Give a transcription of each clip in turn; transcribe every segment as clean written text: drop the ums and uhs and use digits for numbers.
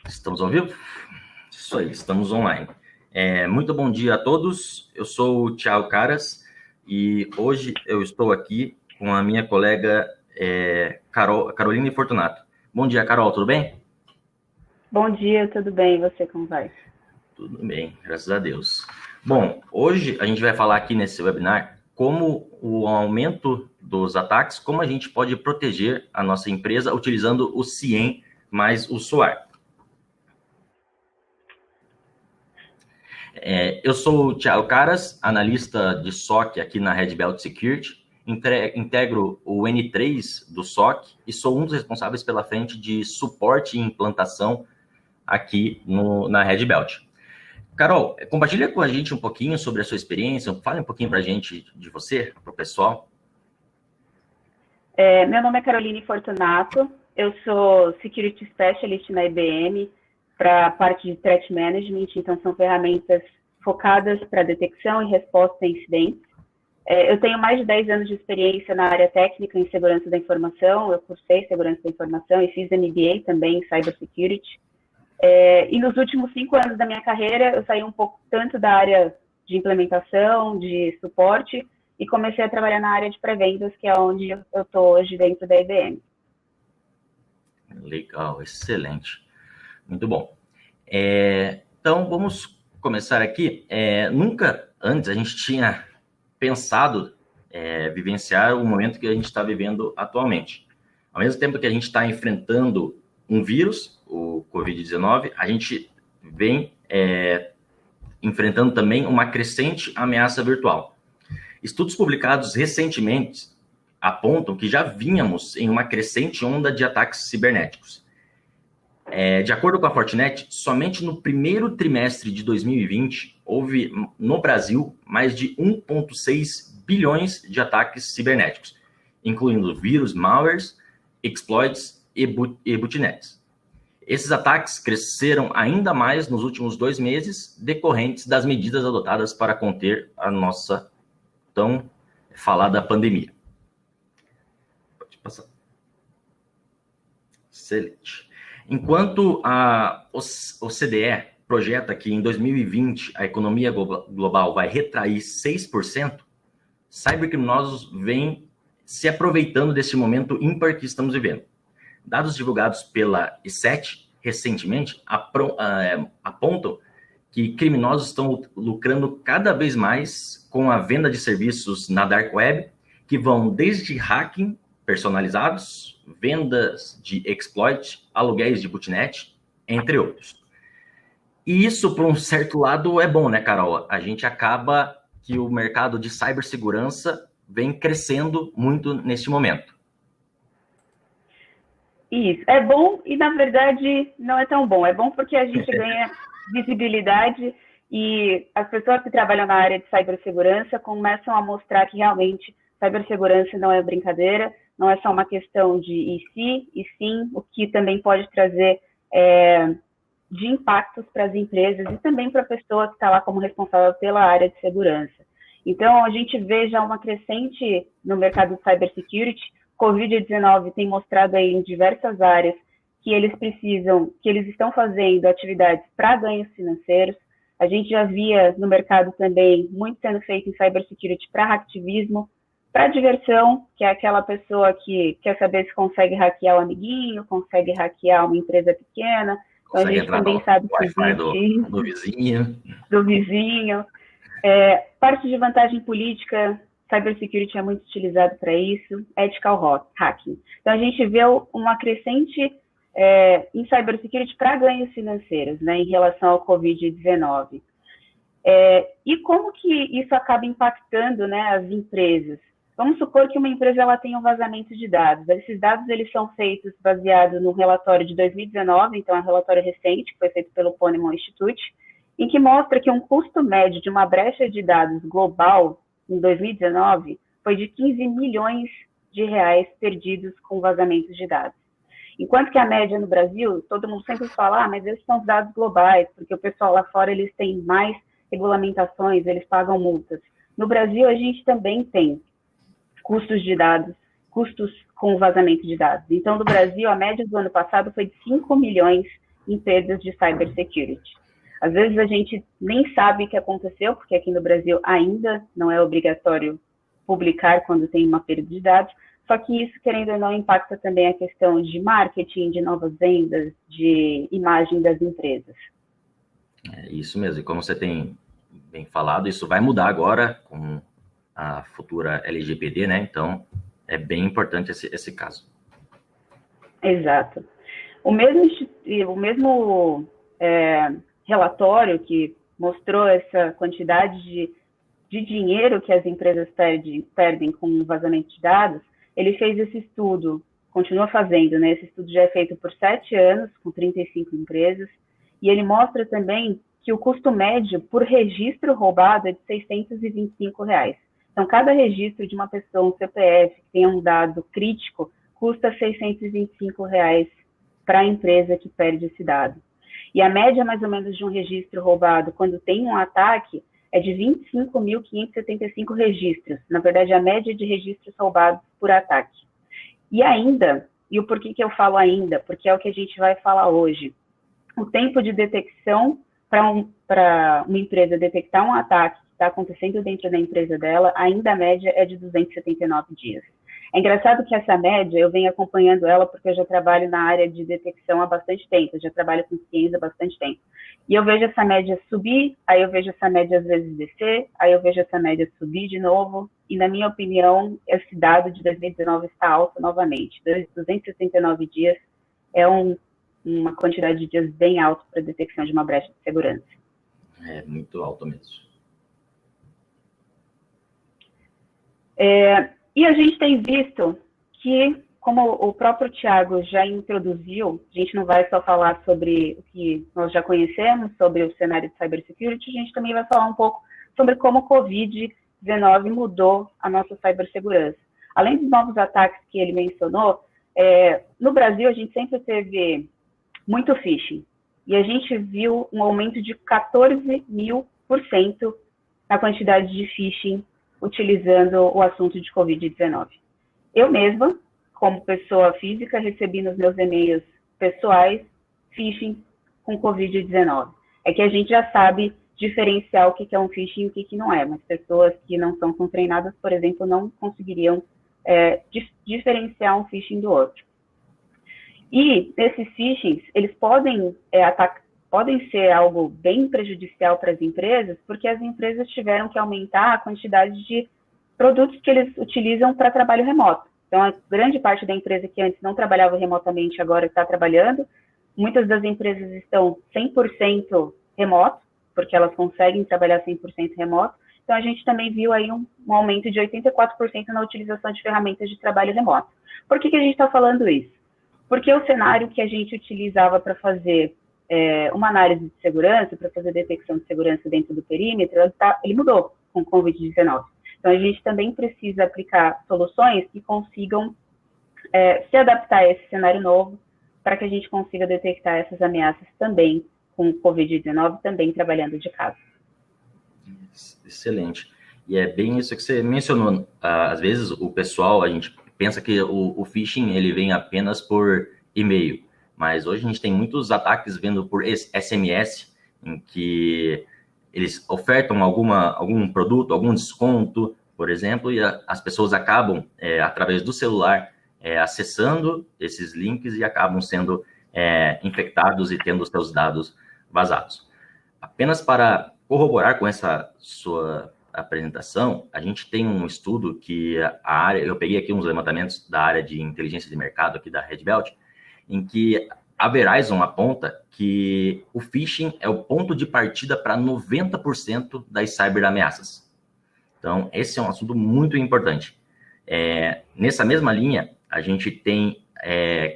Estamos ao vivo? Isso aí, estamos online. Muito bom dia a todos, eu sou o Thiago Caras e hoje eu estou aqui com a minha colega Caroline Fortunato. Bom dia, Carol, tudo bem? Bom dia, tudo bem? E você, como vai? Tudo bem, graças a Deus. Bom, hoje a gente vai falar aqui nesse webinar como o aumento dos ataques, como a gente pode proteger a nossa empresa utilizando o CIEM mais o SOAR. Eu sou o Thiago Caras, analista de SOC aqui na Red Belt Security, integro o N3 do SOC e sou um dos responsáveis pela frente de suporte e implantação aqui na Red Belt. Carol, compartilha com a gente um pouquinho sobre a sua experiência, fale um pouquinho para a gente de você, para o pessoal. Meu nome é Caroline Fortunato, eu sou Security Specialist na IBM, para a parte de Threat Management, então são ferramentas focadas para detecção e resposta a incidentes. Eu tenho mais de 10 anos de experiência na área técnica em segurança da informação, eu cursei segurança da informação e fiz MBA também em Cybersecurity. E nos últimos 5 anos da minha carreira, eu saí um pouco tanto da área de implementação, de suporte, e comecei a trabalhar na área de pré-vendas, que é onde eu estou hoje dentro da IBM. Legal, excelente. Muito bom. Então, vamos começar aqui. Nunca antes a gente tinha pensado vivenciar o momento que a gente está vivendo atualmente. Ao mesmo tempo que a gente está enfrentando um vírus, o Covid-19, a gente vem enfrentando também uma crescente ameaça virtual. Estudos publicados recentemente apontam que já vínhamos em uma crescente onda de ataques cibernéticos. De acordo com a Fortinet, somente no primeiro trimestre de 2020, houve no Brasil mais de 1,6 bilhões de ataques cibernéticos, incluindo vírus, malwares, exploits e botnets. Esses ataques cresceram ainda mais nos últimos 2 meses, decorrentes das medidas adotadas para conter a nossa tão falada pandemia. Pode passar. Excelente. Enquanto a OCDE projeta que em 2020 a economia global vai retrair 6%, cybercriminosos vêm se aproveitando desse momento ímpar que estamos vivendo. Dados divulgados pela E7 recentemente apontam que criminosos estão lucrando cada vez mais com a venda de serviços na Dark Web, que vão desde hacking personalizados, vendas de exploit, aluguéis de botnet, entre outros. E isso, por um certo lado, é bom, né, Carol? A gente acaba que o mercado de cibersegurança vem crescendo muito neste momento. Isso, é bom e, na verdade, não é tão bom. É bom porque a gente ganha visibilidade e as pessoas que trabalham na área de cibersegurança começam a mostrar que realmente cibersegurança não é brincadeira, não é só uma questão de e sim, o que também pode trazer de impactos para as empresas e também para a pessoa que está lá como responsável pela área de segurança. Então, a gente vê já uma crescente no mercado de cybersecurity. Covid-19 tem mostrado aí em diversas áreas que eles estão fazendo atividades para ganhos financeiros. A gente já via no mercado também muito sendo feito em cybersecurity para hacktivismo, para diversão, que é aquela pessoa que quer saber se consegue hackear o amiguinho, consegue hackear uma empresa pequena. Então, a gente também sabe que existe do vizinho. Do vizinho. Parte de vantagem política, cybersecurity é muito utilizado para isso, ethical hacking. Então, a gente vê uma crescente em cybersecurity para ganhos financeiros, né, em relação ao Covid-19. E como que isso acaba impactando, né, as empresas? Vamos supor que uma empresa ela tenha um vazamento de dados. Esses dados eles são feitos baseado no relatório de 2019, então é um relatório recente, que foi feito pelo Ponemon Institute, em que mostra que um custo médio de uma brecha de dados global em 2019 foi de 15 milhões de reais perdidos com vazamentos de dados. Enquanto que a média no Brasil, todo mundo sempre fala, mas esses são os dados globais, porque o pessoal lá fora eles têm mais regulamentações, eles pagam multas. No Brasil, a gente também tem custos de dados, custos com vazamento de dados. Então, no Brasil, a média do ano passado foi de 5 milhões em perdas de cybersecurity. Às vezes a gente nem sabe o que aconteceu, porque aqui no Brasil ainda não é obrigatório publicar quando tem uma perda de dados, só que isso, querendo ou não, impacta também a questão de marketing, de novas vendas, de imagem das empresas. É isso mesmo, e como você tem bem falado, isso vai mudar agora com a futura LGPD, né? Então, é bem importante esse caso. Exato. O mesmo relatório que mostrou essa quantidade de dinheiro que as empresas perdem com vazamento de dados, ele fez esse estudo, continua fazendo, né? Esse estudo já é feito por 7 anos, com 35 empresas, e ele mostra também que o custo médio por registro roubado é de R$ 625. Então, cada registro de uma pessoa, um CPF, que tenha um dado crítico, custa R$ 625 para a empresa que perde esse dado. E a média, mais ou menos, de um registro roubado, quando tem um ataque, é de 25.575 registros. Na verdade, a média de registros roubados por ataque. E ainda, e o porquê que eu falo ainda? Porque é o que a gente vai falar hoje. O tempo de detecção para uma empresa detectar um ataque que está acontecendo dentro da empresa dela, ainda a média é de 279 dias. É engraçado que essa média, eu venho acompanhando ela porque eu já trabalho na área de detecção há bastante tempo, eu já trabalho com ciência há bastante tempo. E eu vejo essa média subir, aí eu vejo essa média às vezes descer, aí eu vejo essa média subir de novo, e na minha opinião, esse dado de 2019 está alto novamente. 269 dias é uma quantidade de dias bem alta para a detecção de uma brecha de segurança. É muito alto mesmo. E a gente tem visto que, como o próprio Thiago já introduziu, a gente não vai só falar sobre o que nós já conhecemos, sobre o cenário de cybersecurity, a gente também vai falar um pouco sobre como o Covid-19 mudou a nossa cibersegurança. Além dos novos ataques que ele mencionou, no Brasil a gente sempre teve muito phishing, e a gente viu um aumento de 14.000% na quantidade de phishing utilizando o assunto de Covid-19. Eu mesma, como pessoa física, recebi nos meus e-mails pessoais phishing com Covid-19. É que a gente já sabe diferenciar o que é um phishing e o que não é, mas pessoas que não são tão treinadas, por exemplo, não conseguiriam diferenciar um phishing do outro. E esses phishings, eles podem ser algo bem prejudicial para as empresas, porque as empresas tiveram que aumentar a quantidade de produtos que eles utilizam para trabalho remoto. Então, a grande parte da empresa que antes não trabalhava remotamente, agora está trabalhando. Muitas das empresas estão 100% remoto, porque elas conseguem trabalhar 100% remoto. Então, a gente também viu aí um aumento de 84% na utilização de ferramentas de trabalho remoto. Por que a gente está falando isso? Porque o cenário que a gente utilizava para fazer uma análise de segurança, para fazer detecção de segurança dentro do perímetro, ele mudou com o Covid-19. Então, a gente também precisa aplicar soluções que consigam se adaptar a esse cenário novo, para que a gente consiga detectar essas ameaças também com o Covid-19, também trabalhando de casa. Excelente. E é bem isso que você mencionou. Às vezes, o pessoal, a gente pensa que o phishing ele vem apenas por e-mail. Mas hoje a gente tem muitos ataques vindo por SMS, em que eles ofertam algum produto, algum desconto, por exemplo, e as pessoas acabam, através do celular, acessando esses links e acabam sendo infectados e tendo os seus dados vazados. Apenas para corroborar com essa sua apresentação, a gente tem um estudo que eu peguei aqui uns levantamentos da área de inteligência de mercado aqui da Red Belt, em que a Verizon aponta que o phishing é o ponto de partida para 90% das cyberameaças. Então, esse é um assunto muito importante. Nessa mesma linha, a gente tem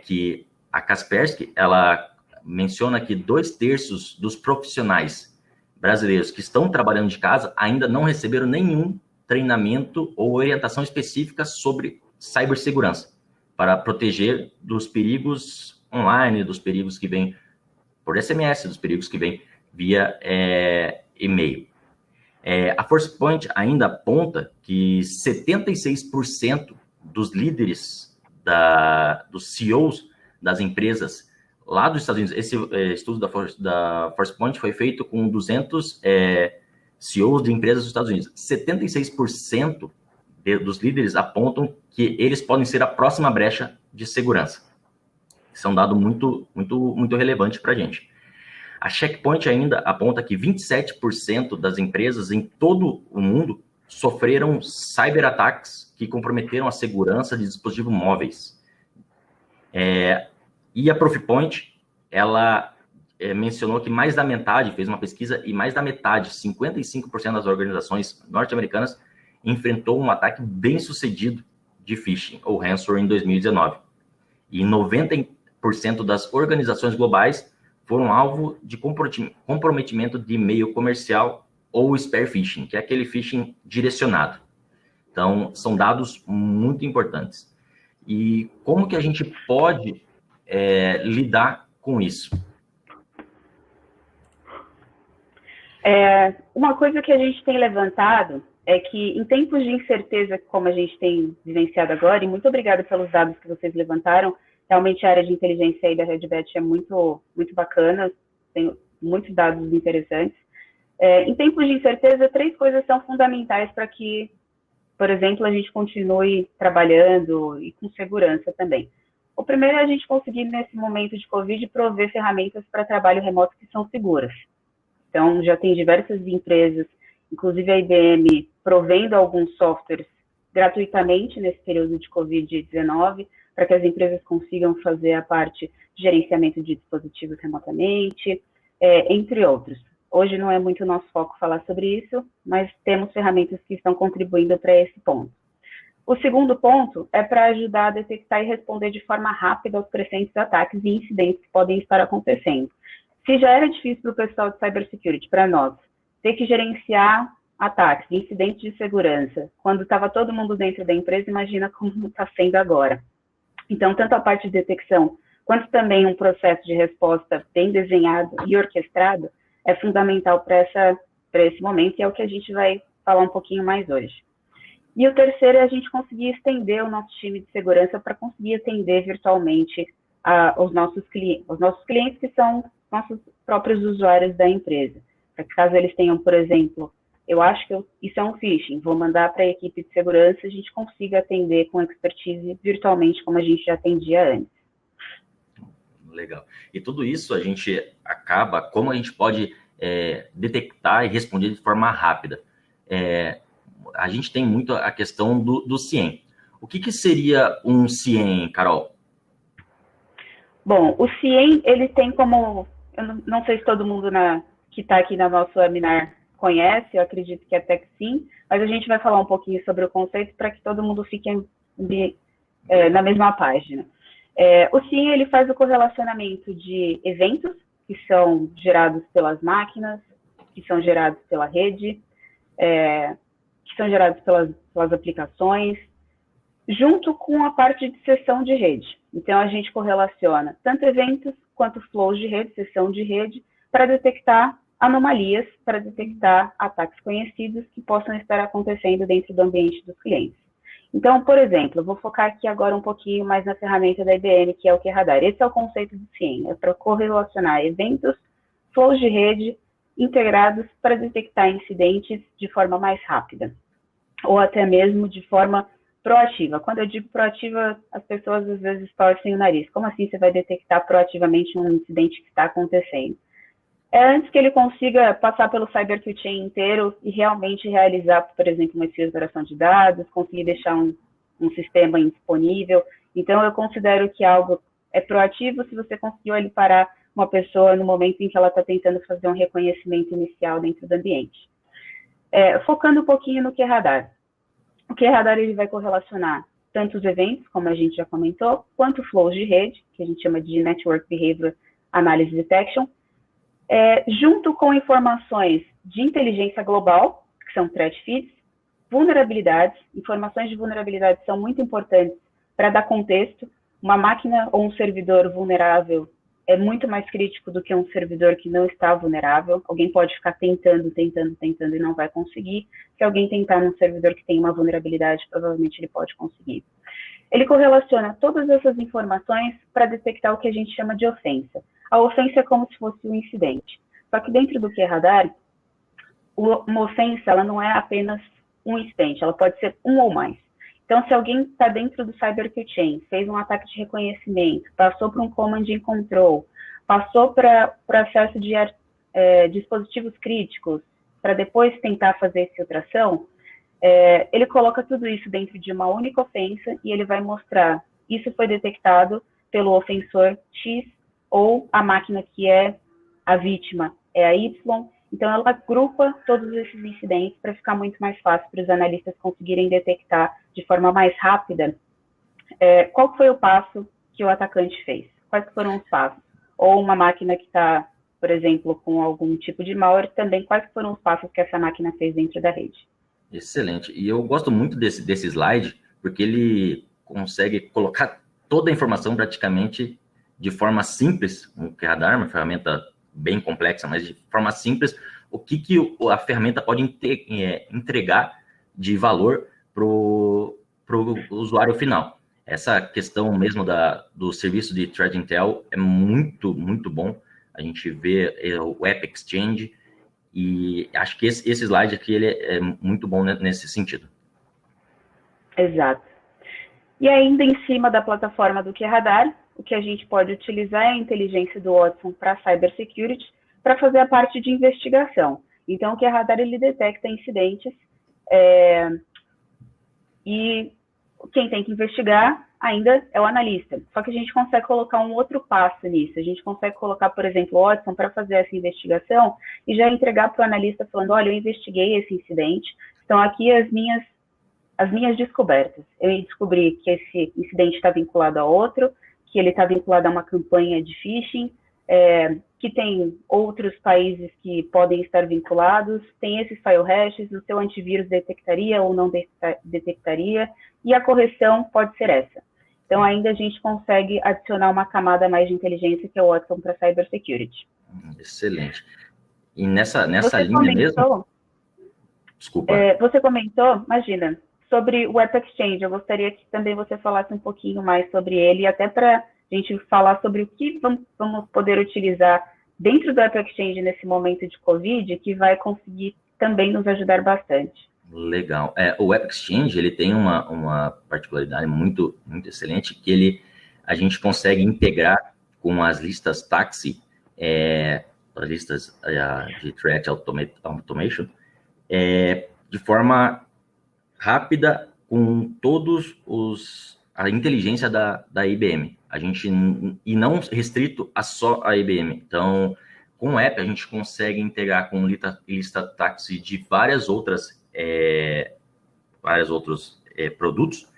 que a Kaspersky, ela menciona que 2/3 dos profissionais brasileiros que estão trabalhando de casa ainda não receberam nenhum treinamento ou orientação específica sobre cibersegurança, para proteger dos perigos online, dos perigos que vêm por SMS, dos perigos que vêm via e-mail. A Forcepoint ainda aponta que 76% dos líderes, dos CEOs das empresas lá dos Estados Unidos, esse estudo da Forcepoint foi feito com 200 CEOs de empresas dos Estados Unidos. 76% dos líderes apontam que eles podem ser a próxima brecha de segurança. Isso é um dado muito, muito, muito relevante para a gente. A Checkpoint ainda aponta que 27% das empresas em todo o mundo sofreram cyberataques que comprometeram a segurança de dispositivos móveis. E a Proofpoint, ela mencionou que mais da metade, fez uma pesquisa, e mais da metade, 55% das organizações norte-americanas, enfrentou um ataque bem sucedido de phishing ou ransomware em 2019. E 90% das organizações globais foram alvo de comprometimento de e-mail comercial ou spear phishing, que é aquele phishing direcionado. Então, são dados muito importantes. E como que a gente pode lidar com isso? Uma coisa que a gente tem levantado é que em tempos de incerteza, como a gente tem vivenciado agora, e muito obrigada pelos dados que vocês levantaram, realmente a área de inteligência aí da Redbet é muito, muito bacana, tem muitos dados interessantes. Em tempos de incerteza, 3 coisas são fundamentais para que, por exemplo, a gente continue trabalhando e com segurança também. O primeiro é a gente conseguir, nesse momento de Covid, prover ferramentas para trabalho remoto que são seguras. Então, já tem diversas empresas, inclusive a IBM, provendo alguns softwares gratuitamente nesse período de Covid-19, para que as empresas consigam fazer a parte de gerenciamento de dispositivos remotamente, entre outros. Hoje não é muito nosso foco falar sobre isso, mas temos ferramentas que estão contribuindo para esse ponto. O segundo ponto é para ajudar a detectar e responder de forma rápida aos crescentes ataques e incidentes que podem estar acontecendo. Se já era difícil para o pessoal de cybersecurity, para nós, ter que gerenciar ataques, incidentes de segurança, quando estava todo mundo dentro da empresa, imagina como está sendo agora. Então, tanto a parte de detecção, quanto também um processo de resposta bem desenhado e orquestrado, é fundamental para esse momento, e é o que a gente vai falar um pouquinho mais hoje. E o terceiro é a gente conseguir estender o nosso time de segurança para conseguir atender virtualmente os nossos clientes que são nossos próprios usuários da empresa. Para que caso eles tenham, por exemplo, eu acho que isso é um phishing, vou mandar para a equipe de segurança, a gente consiga atender com expertise virtualmente, como a gente já atendia antes. Legal. E tudo isso a gente acaba, como a gente pode detectar e responder de forma rápida. A gente tem muito a questão do CIEM. O que seria um CIEM, Carol? Bom, o CIEM, ele tem como... Eu não sei se todo mundo que está aqui na nosso webinar conhece, eu acredito que até que sim, mas a gente vai falar um pouquinho sobre o conceito para que todo mundo fique na mesma página. O CIEM, ele faz o correlacionamento de eventos que são gerados pelas máquinas, que são gerados pela rede, que são gerados pelas aplicações, junto com a parte de sessão de rede. Então, a gente correlaciona tanto eventos quanto flows de rede, sessão de rede, para detectar anomalias, para detectar ataques conhecidos que possam estar acontecendo dentro do ambiente dos clientes. Então, por exemplo, eu vou focar aqui agora um pouquinho mais na ferramenta da IBM, que é o QRadar. Esse é o conceito do CIEM, é para correlacionar eventos, flows de rede integrados para detectar incidentes de forma mais rápida, ou até mesmo de forma proativa. Quando eu digo proativa, as pessoas às vezes torcem o nariz. Como assim você vai detectar proativamente um incidente que está acontecendo? Antes que ele consiga passar pelo cyber chain inteiro e realmente realizar, por exemplo, uma filtração de dados, conseguir deixar um sistema indisponível. Então, eu considero que algo é proativo se você conseguiu ali parar uma pessoa no momento em que ela está tentando fazer um reconhecimento inicial dentro do ambiente. Focando um pouquinho no QRadar. O QRadar ele vai correlacionar tanto os eventos, como a gente já comentou, quanto flows de rede, que a gente chama de Network Behavior Analysis Detection, junto com informações de inteligência global, que são threat feeds, vulnerabilidades. Informações de vulnerabilidade são muito importantes para dar contexto. Uma máquina ou um servidor vulnerável é muito mais crítico do que um servidor que não está vulnerável. Alguém pode ficar tentando e não vai conseguir. Se alguém tentar num servidor que tem uma vulnerabilidade, provavelmente ele pode conseguir. ele correlaciona todas essas informações para detectar o que a gente chama de ofensa. A ofensa é como se fosse um incidente. Só que dentro do QRadar, uma ofensa ela não é apenas um incidente, ela pode ser um ou mais. Então, se alguém está dentro do CyberQChain, fez um ataque de reconhecimento, passou por um Command and Control, passou para acesso de dispositivos críticos, para depois tentar fazer filtração, ele coloca tudo isso dentro de uma única ofensa e ele vai mostrar, isso foi detectado pelo ofensor X ou a máquina que é a vítima é a Y. Então, ela agrupa todos esses incidentes para ficar muito mais fácil para os analistas conseguirem detectar de forma mais rápida qual foi o passo que o atacante fez, quais foram os passos. Ou uma máquina que está, por exemplo, com algum tipo de malware, também quais foram os passos que essa máquina fez dentro da rede. Excelente. E eu gosto muito desse slide, porque ele consegue colocar toda a informação praticamente de forma simples. O QRadar é uma ferramenta bem complexa, mas de forma simples, o que a ferramenta pode entregar de valor para o usuário final. Essa questão mesmo do serviço de Threat Intel é muito, muito bom. A gente vê o App Exchange, e acho que esse slide aqui ele é muito bom nesse sentido. Exato. E ainda em cima da plataforma do QRadar, o que a gente pode utilizar é a inteligência do Watson para Cybersecurity para fazer a parte de investigação. Então, o QRadar ele detecta incidentes e quem tem que investigar ainda é o analista. Só que a gente consegue colocar um outro passo nisso. A gente consegue colocar, por exemplo, o Watson para fazer essa investigação e já entregar para o analista falando, olha, eu investiguei esse incidente, estão aqui as minhas descobertas. Eu descobri que esse incidente está vinculado a outro, que ele está vinculado a uma campanha de phishing, que tem outros países que podem estar vinculados, tem esses file hashes, o seu antivírus detectaria ou não detectaria, e a correção pode ser essa. Então, ainda a gente consegue adicionar uma camada mais de inteligência, que é o Watson para Cybersecurity. Excelente. E nessa linha mesmo... Desculpa. Você comentou, imagina, sobre o App Exchange. Eu gostaria que também você falasse um pouquinho mais sobre ele, até para a gente falar sobre o que vamos poder utilizar dentro do App Exchange nesse momento de Covid, que vai conseguir também nos ajudar bastante. Legal. O App Exchange ele tem uma particularidade muito, muito excelente, que a gente consegue integrar com as listas Taxi, as listas de Threat Automation, de forma rápida com todos a inteligência da IBM. E não restrito a só a IBM. Então, com o app, a gente consegue integrar com lista Taxi de vários outros produtos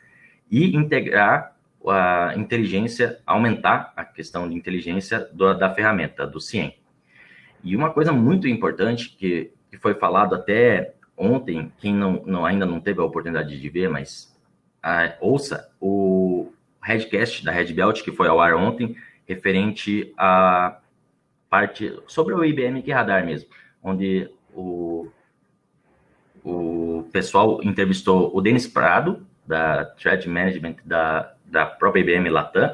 e integrar a inteligência, aumentar a questão de inteligência da ferramenta, do CIEM. E uma coisa muito importante que foi falado até ontem, quem ainda não teve a oportunidade de ver, mas ouça o Redcast da Red Belt, que foi ao ar ontem, referente à parte sobre o IBM QRadar mesmo, onde o pessoal entrevistou o Denis Prado, da Threat Management da própria IBM Latam,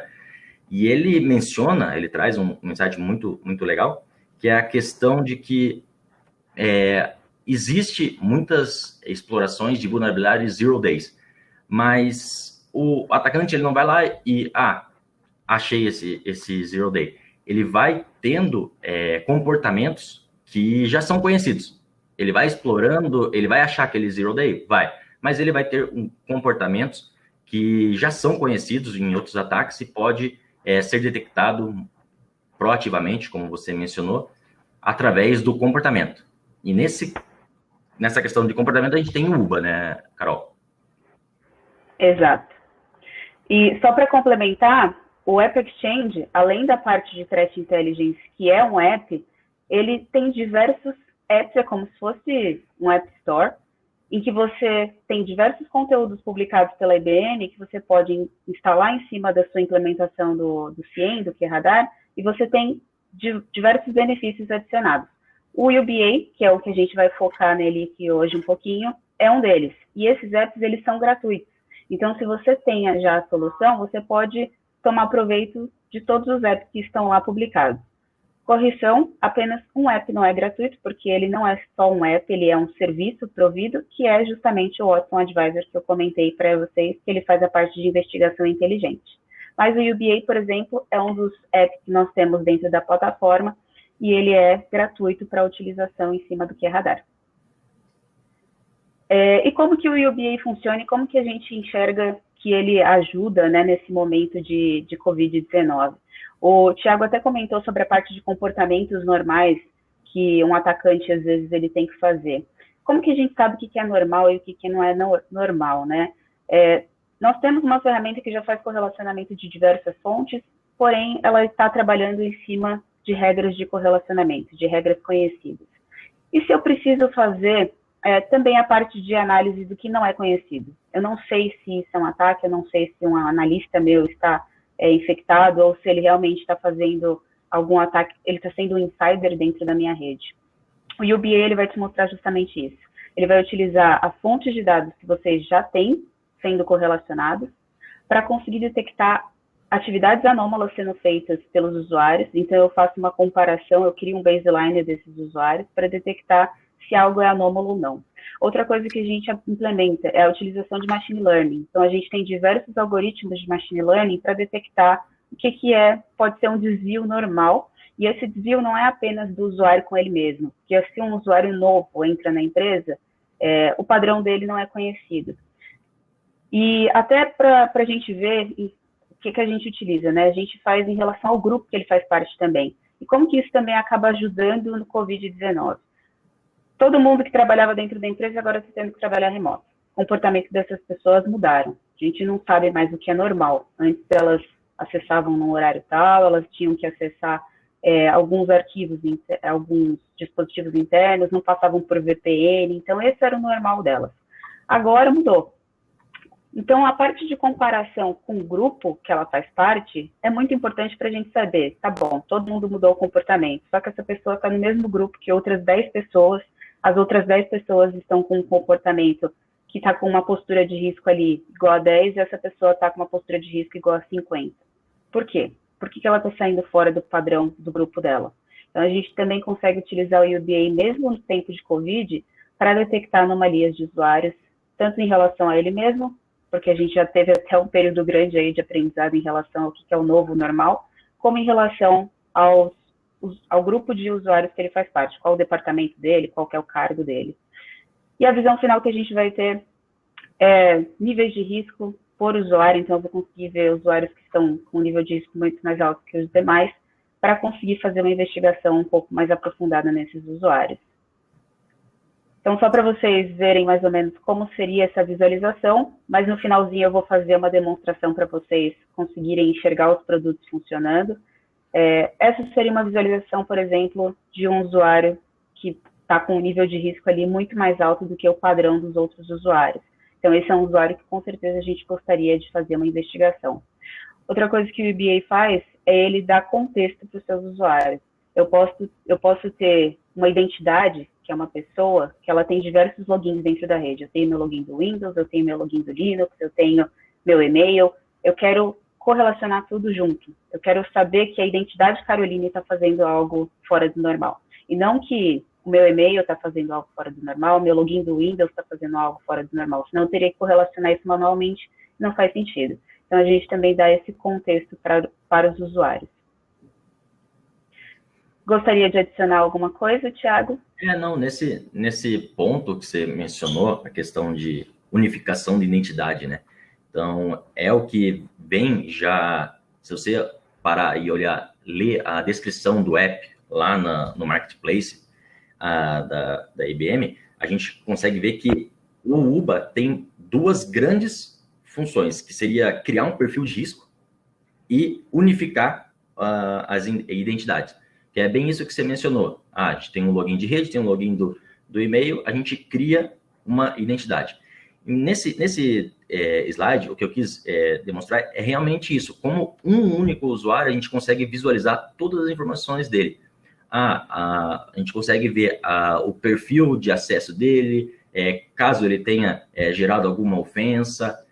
e ele traz um insight muito, muito legal, que é a questão de que existe muitas explorações de vulnerabilidade zero days, mas o atacante ele não vai lá e achei esse zero day. Ele vai tendo comportamentos que já são conhecidos. Ele vai explorando, ele vai achar aquele zero day? Vai. Mas ele vai ter comportamentos que já são conhecidos em outros ataques e pode ser detectado proativamente, como você mencionou, através do comportamento. E nessa questão de comportamento, a gente tem o UBA, né, Carol? Exato. E só para complementar, o App Exchange, além da parte de Threat Intelligence, que é um app, ele tem diversos apps, é como se fosse um App Store, em que você tem diversos conteúdos publicados pela IBM, que você pode instalar em cima da sua implementação do CIEM, do QRadar, e você tem diversos benefícios adicionados. O UBA, que é o que a gente vai focar nele aqui hoje um pouquinho, é um deles. E esses apps, eles são gratuitos. Então, se você tem já a solução, você pode tomar proveito de todos os apps que estão lá publicados. Correção, apenas um app não é gratuito, porque ele não é só um app, ele é um serviço provido, que é justamente o Watson Advisor que eu comentei para vocês, que ele faz a parte de investigação inteligente. Mas o UBA, por exemplo, é um dos apps que nós temos dentro da plataforma e ele é gratuito para utilização em cima do QRadar. E como que o UBA funciona e como que a gente enxerga que ele ajuda, né, nesse momento de Covid-19? O Thiago até comentou sobre a parte de comportamentos normais que um atacante, às vezes, ele tem que fazer. Como que a gente sabe o que é normal e o que não é normal, né? Nós temos uma ferramenta que já faz correlacionamento de diversas fontes, porém, ela está trabalhando em cima de regras de correlacionamento, de regras conhecidas. E se eu preciso fazer também a parte de análise do que não é conhecido? Eu não sei se isso é um ataque, eu não sei se um analista meu está infectado ou se ele realmente está fazendo algum ataque, ele está sendo um insider dentro da minha rede. O UBA ele vai te mostrar justamente isso. Ele vai utilizar as fontes de dados que vocês já têm sendo correlacionados para conseguir detectar atividades anômalas sendo feitas pelos usuários. Então, eu faço uma comparação, eu crio um baseline desses usuários para detectar se algo é anômalo ou não. Outra coisa que a gente implementa é a utilização de machine learning. Então, a gente tem diversos algoritmos de machine learning para detectar o que pode ser um desvio normal, e esse desvio não é apenas do usuário com ele mesmo, porque se um usuário novo entra na empresa, o padrão dele não é conhecido. E até para a gente ver o que a gente utiliza, né? A gente faz em relação ao grupo que ele faz parte também. E como que isso também acaba ajudando no Covid-19. Todo mundo que trabalhava dentro da empresa agora está tendo que trabalhar remoto. O comportamento dessas pessoas mudaram. A gente não sabe mais o que é normal. Antes elas acessavam num horário tal, elas tinham que acessar alguns arquivos, alguns dispositivos internos, não passavam por VPN, então esse era o normal delas. Agora mudou. Então, a parte de comparação com o grupo que ela faz parte é muito importante para a gente saber, tá bom, todo mundo mudou o comportamento, só que essa pessoa está no mesmo grupo que outras 10 pessoas, as outras 10 pessoas estão com um comportamento que está com uma postura de risco ali igual a 10 e essa pessoa está com uma postura de risco igual a 50. Por quê? Por que ela está saindo fora do padrão do grupo dela? Então, a gente também consegue utilizar o UBA mesmo no tempo de Covid para detectar anomalias de usuários, tanto em relação a ele mesmo, porque a gente já teve até um período grande aí de aprendizado em relação ao que é o novo normal, como em relação ao grupo de usuários que ele faz parte, qual o departamento dele, qual que é o cargo dele. E a visão final que a gente vai ter é níveis de risco por usuário, então eu vou conseguir ver usuários que estão com um nível de risco muito mais alto que os demais, para conseguir fazer uma investigação um pouco mais aprofundada nesses usuários. Então, só para vocês verem mais ou menos como seria essa visualização, mas no finalzinho eu vou fazer uma demonstração para vocês conseguirem enxergar os produtos funcionando. Essa seria uma visualização, por exemplo, de um usuário que está com um nível de risco ali muito mais alto do que o padrão dos outros usuários. Então, esse é um usuário que com certeza a gente gostaria de fazer uma investigação. Outra coisa que o UBA faz é ele dar contexto para os seus usuários. Eu posso ter uma identidade, que é uma pessoa, que ela tem diversos logins dentro da rede. Eu tenho meu login do Windows, eu tenho meu login do Linux, eu tenho meu e-mail. Eu quero correlacionar tudo junto. Eu quero saber que a identidade Caroline está fazendo algo fora do normal. E não que o meu e-mail está fazendo algo fora do normal, o meu login do Windows está fazendo algo fora do normal. Senão eu teria que correlacionar isso manualmente, não faz sentido. Então, a gente também dá esse contexto para os usuários. Gostaria de adicionar alguma coisa, Thiago? Não, nesse ponto que você mencionou, a questão de unificação de identidade, né? Então, é o que vem já, se você parar e olhar, ler a descrição do app lá no Marketplace da IBM, a gente consegue ver que o UBA tem duas grandes funções, que seria criar um perfil de risco e unificar as identidades. Que é bem isso que você mencionou. A gente tem um login de rede, tem um login do e-mail, a gente cria uma identidade. E nesse slide, o que eu quis demonstrar é realmente isso. Como um único usuário, a gente consegue visualizar todas as informações dele. A gente consegue ver o perfil de acesso dele, caso ele tenha gerado alguma ofensa,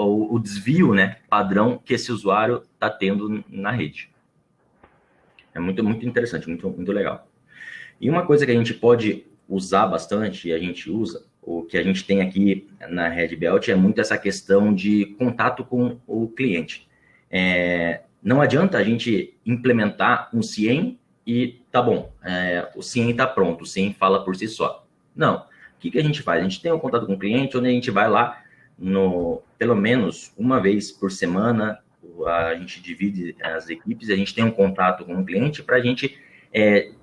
o desvio, né, padrão que esse usuário está tendo na rede. É muito, muito interessante, muito, muito legal. E uma coisa que a gente pode usar bastante, e a gente usa, o que a gente tem aqui na Red Belt é muito essa questão de contato com o cliente. Não adianta a gente implementar um CIEM e tá bom, o CIEM está pronto, o CIEM fala por si só. Não. O que a gente faz? A gente tem um contato com o cliente, onde a gente vai lá, pelo menos uma vez por semana, a gente divide as equipes, a gente tem um contato com o cliente para a gente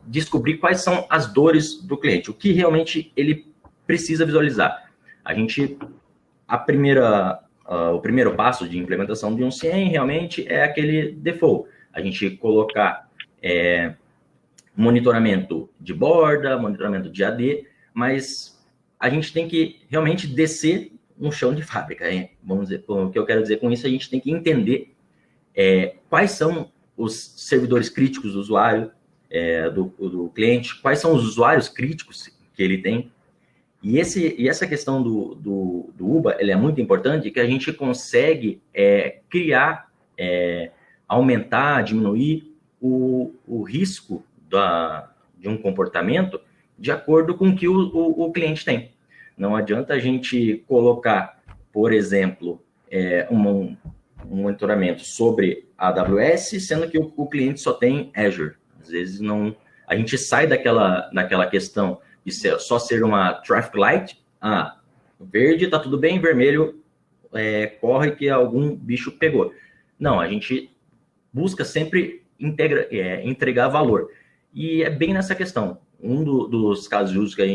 descobrir quais são as dores do cliente, o que realmente ele precisa visualizar. O primeiro passo de implementação de um CIEM realmente é aquele default. A gente colocar monitoramento de borda, monitoramento de AD, mas a gente tem que realmente descer no chão de fábrica. Hein? Vamos dizer, o que eu quero dizer com isso, a gente tem que entender quais são os servidores críticos do usuário, do cliente, quais são os usuários críticos que ele tem. E essa questão do UBA, ela é muito importante, que a gente consegue criar, aumentar, diminuir o risco de um comportamento de acordo com o que o cliente tem. Não adianta a gente colocar, por exemplo, um monitoramento sobre a AWS, sendo que o cliente só tem Azure. Às vezes a gente sai daquela questão de só ser uma traffic light. Verde está tudo bem, vermelho corre que algum bicho pegou. Não, a gente busca sempre entregar valor. E é bem nessa questão. Um dos casos de uso que a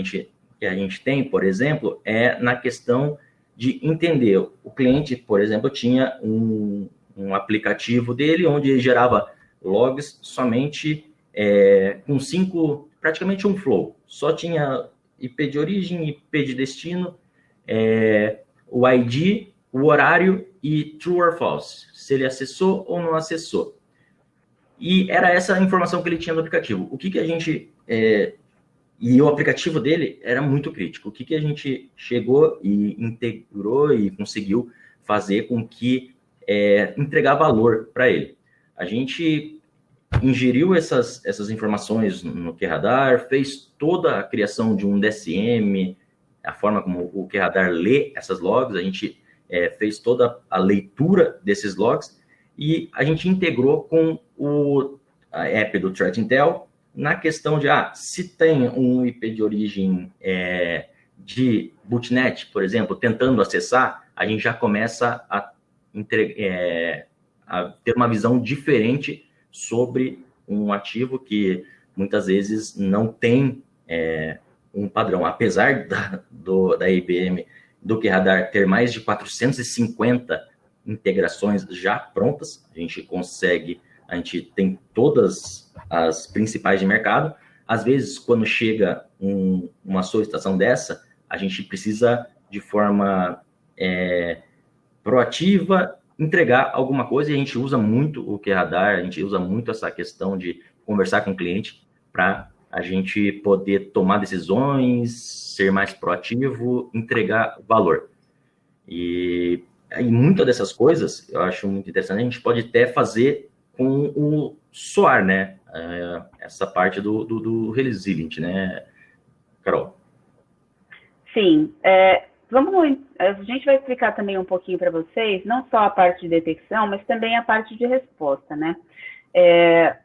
gente tem, por exemplo, é na questão de entender. O cliente, por exemplo, tinha um aplicativo dele onde ele gerava logs somente com praticamente um flow. Só tinha IP de origem, IP de destino, o ID, o horário e true or false, se ele acessou ou não acessou. E era essa a informação que ele tinha no aplicativo. O que a gente... E o aplicativo dele era muito crítico. O que a gente chegou e integrou e conseguiu fazer com que entregar valor para ele? A gente ingeriu essas informações no QRadar, fez toda a criação de um DSM, a forma como o QRadar lê essas logs, a gente fez toda a leitura desses logs e a gente integrou com a app do Threat Intel na questão de, se tem um IP de origem de bootnet, por exemplo, tentando acessar, a gente já começa a ter uma visão diferente sobre um ativo que muitas vezes não tem um padrão. Apesar da IBM, do QRadar, ter mais de 450 integrações já prontas, a gente tem todas as principais de mercado. Às vezes, quando chega uma solicitação dessa, a gente precisa, de forma proativa, entregar alguma coisa, e a gente usa muito o QRadar, a gente usa muito essa questão de conversar com o cliente para a gente poder tomar decisões, ser mais proativo, entregar valor. E muitas dessas coisas, eu acho muito interessante, a gente pode até fazer com o SOAR, né? Essa parte do Resilient, né, Carol? Sim. A gente vai explicar também um pouquinho para vocês, não só a parte de detecção, mas também a parte de resposta, né?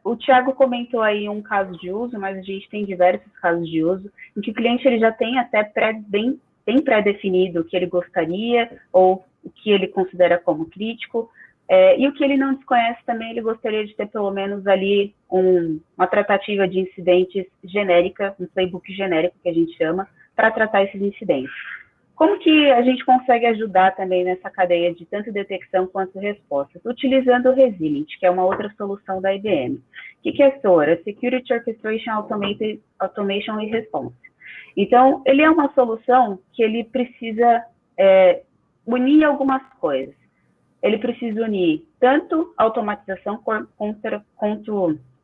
O Thiago comentou aí um caso de uso, mas a gente tem diversos casos de uso, em que o cliente ele já tem até bem pré-definido o que ele gostaria ou o que ele considera como crítico, e o que ele não desconhece também, ele gostaria de ter pelo menos ali uma tratativa de incidentes genérica, um playbook genérico que a gente chama, para tratar esses incidentes. Como que a gente consegue ajudar também nessa cadeia de tanto detecção quanto respostas? Utilizando o Resilient, que é uma outra solução da IBM. O que é SOAR? É Security Orchestration Automation e Response. Então, ele é uma solução que ele precisa unir algumas coisas. Ele precisa unir tanto automatização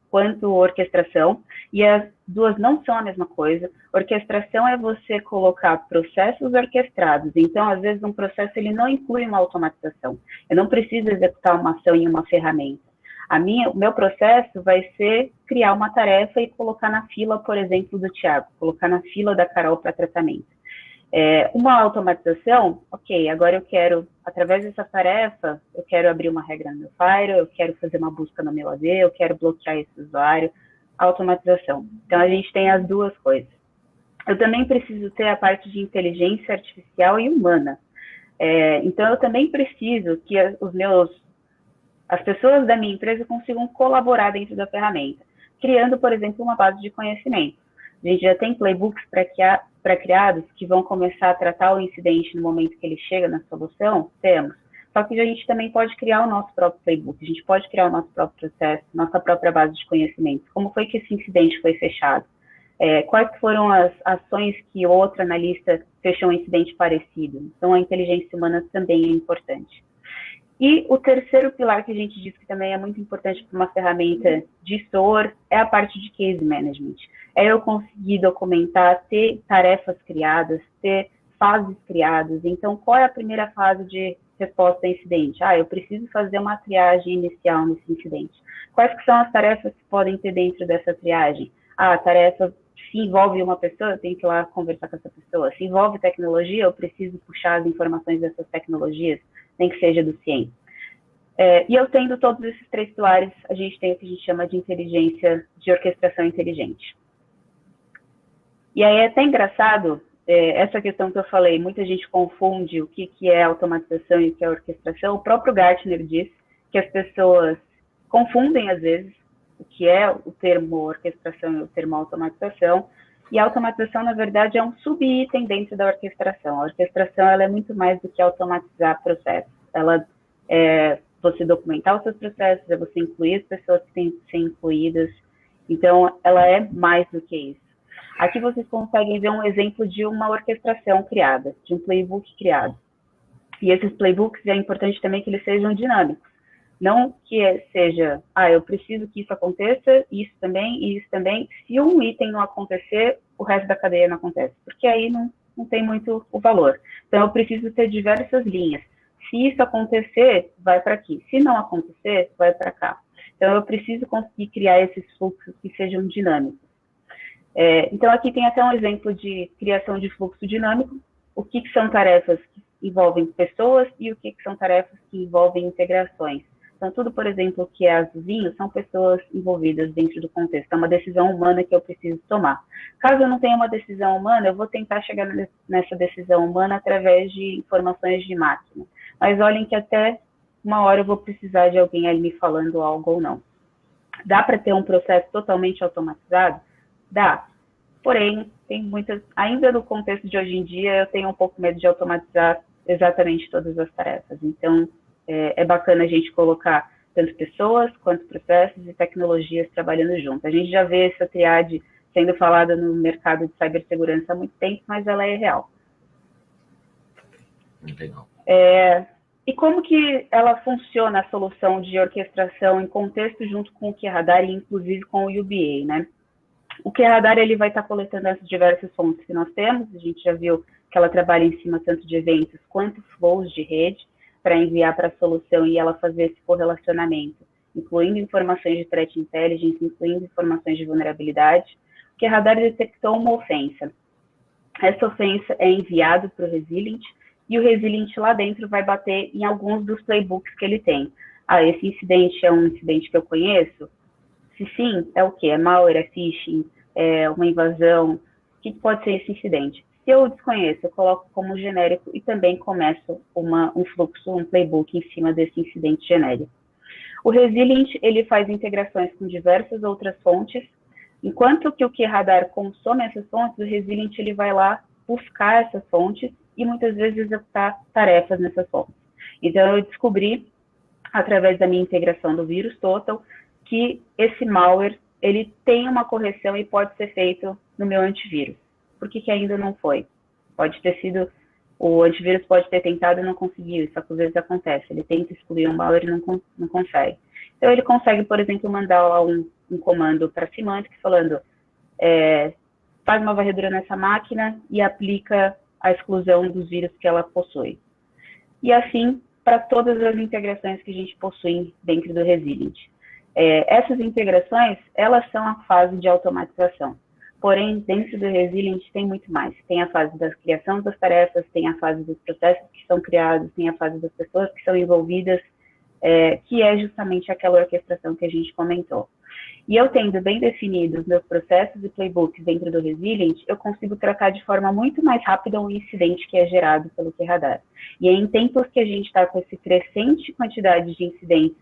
quanto orquestração, e duas não são a mesma coisa. Orquestração é você colocar processos orquestrados. Então, às vezes, um processo ele não inclui uma automatização. Eu não preciso executar uma ação em uma ferramenta. O meu processo vai ser criar uma tarefa e colocar na fila, por exemplo, do Thiago, colocar na fila da Carol para tratamento. Uma automatização, ok, agora eu quero, através dessa tarefa, eu quero abrir uma regra no meu Firewall, eu quero fazer uma busca no meu AD, eu quero bloquear esse usuário, automatização. Então, a gente tem as duas coisas. Eu também preciso ter a parte de inteligência artificial e humana. Então, eu também preciso que as pessoas da minha empresa consigam colaborar dentro da ferramenta, criando, por exemplo, uma base de conhecimento. A gente já tem playbooks pré-criados que vão começar a tratar o incidente no momento que ele chega na solução? Temos. Só que a gente também pode criar o nosso próprio playbook, a gente pode criar o nosso próprio processo, nossa própria base de conhecimentos. Como foi que esse incidente foi fechado? Quais foram as ações que outro analista fechou um incidente parecido? Então, a inteligência humana também é importante. E o terceiro pilar que a gente diz que também é muito importante para uma ferramenta de SOAR é a parte de case management. É eu conseguir documentar, ter tarefas criadas, ter fases criadas. Então, qual é a primeira fase de resposta a incidente? Eu preciso fazer uma triagem inicial nesse incidente. Quais que são as tarefas que podem ter dentro dessa triagem? A tarefa, se envolve uma pessoa, eu tenho que ir lá conversar com essa pessoa. Se envolve tecnologia, eu preciso puxar as informações dessas tecnologias, nem que seja do CIEM. E eu tendo todos esses três pilares, a gente tem o que a gente chama de inteligência, de orquestração inteligente. E aí é até engraçado, essa questão que eu falei, muita gente confunde o que é automatização e o que é orquestração. O próprio Gartner diz que as pessoas confundem, às vezes, o que é o termo orquestração e o termo automatização. E a automatização, na verdade, é um sub-item dentro da orquestração. A orquestração ela é muito mais do que automatizar processos. Ela é você documentar os seus processos, é você incluir as pessoas que têm que ser incluídas. Então, ela é mais do que isso. Aqui vocês conseguem ver um exemplo de uma orquestração criada, de um playbook criado. E esses playbooks é importante também que eles sejam dinâmicos. Não que seja, eu preciso que isso aconteça, isso também e isso também. Se um item não acontecer, o resto da cadeia não acontece, porque aí não tem muito o valor. Então, eu preciso ter diversas linhas. Se isso acontecer, vai para aqui. Se não acontecer, vai para cá. Então, eu preciso conseguir criar esses fluxos que sejam dinâmicos. Então, aqui tem até um exemplo de criação de fluxo dinâmico. O que são tarefas que envolvem pessoas e o que são tarefas que envolvem integrações. Então, tudo, por exemplo, que é azulzinho, são pessoas envolvidas dentro do contexto. É uma decisão humana que eu preciso tomar. Caso eu não tenha uma decisão humana, eu vou tentar chegar nessa decisão humana através de informações de máquina. Mas olhem que até uma hora eu vou precisar de alguém ali me falando algo ou não. Dá para ter um processo totalmente automatizado? Dá. Porém, tem muitas... Ainda no contexto de hoje em dia, eu tenho um pouco medo de automatizar exatamente todas as tarefas. Então, é bacana a gente colocar tanto pessoas, quanto processos e tecnologias trabalhando junto. A gente já vê essa triade sendo falada no mercado de cibersegurança há muito tempo, mas ela é real. Legal. E como que ela funciona, a solução de orquestração em contexto junto com o QRadar e inclusive com o UBA, né? O QRadar ele vai estar coletando essas diversas fontes que nós temos. A gente já viu que ela trabalha em cima tanto de eventos quanto flows de rede para enviar para a solução e ela fazer esse correlacionamento, incluindo informações de threat intelligence, incluindo informações de vulnerabilidade. O QRadar detectou uma ofensa. Essa ofensa é enviada para o Resilient e o Resilient lá dentro vai bater em alguns dos playbooks que ele tem. Esse incidente é um incidente que eu conheço? Se sim, é o quê? É malware, é phishing, é uma invasão? O que pode ser esse incidente? Se eu desconheço, eu coloco como genérico e também começo um fluxo, um playbook em cima desse incidente genérico. O Resilient, ele faz integrações com diversas outras fontes. Enquanto que o QRadar consome essas fontes, o Resilient ele vai lá buscar essas fontes e muitas vezes executar tarefas nessas fontes. Então, eu descobri, através da minha integração do VirusTotal, que esse malware ele tem uma correção e pode ser feito no meu antivírus. Por que ainda não foi? Pode ter sido, o antivírus pode ter tentado e não conseguiu, isso às vezes acontece. Ele tenta excluir um malware e não consegue. Então, ele consegue, por exemplo, mandar lá um comando para a Symantec falando faz uma varredura nessa máquina e aplica a exclusão dos vírus que ela possui. E assim, para todas as integrações que a gente possui dentro do Resilient. Essas integrações, elas são a fase de automatização. Porém, dentro do Resilient tem muito mais. Tem a fase da criação das tarefas, tem a fase dos processos que são criados, tem a fase das pessoas que são envolvidas, que é justamente aquela orquestração que a gente comentou. E eu tendo bem definido os meus processos e playbooks dentro do Resilient, eu consigo tratar de forma muito mais rápida um incidente que é gerado pelo QRadar. E em tempos que a gente está com essa crescente quantidade de incidentes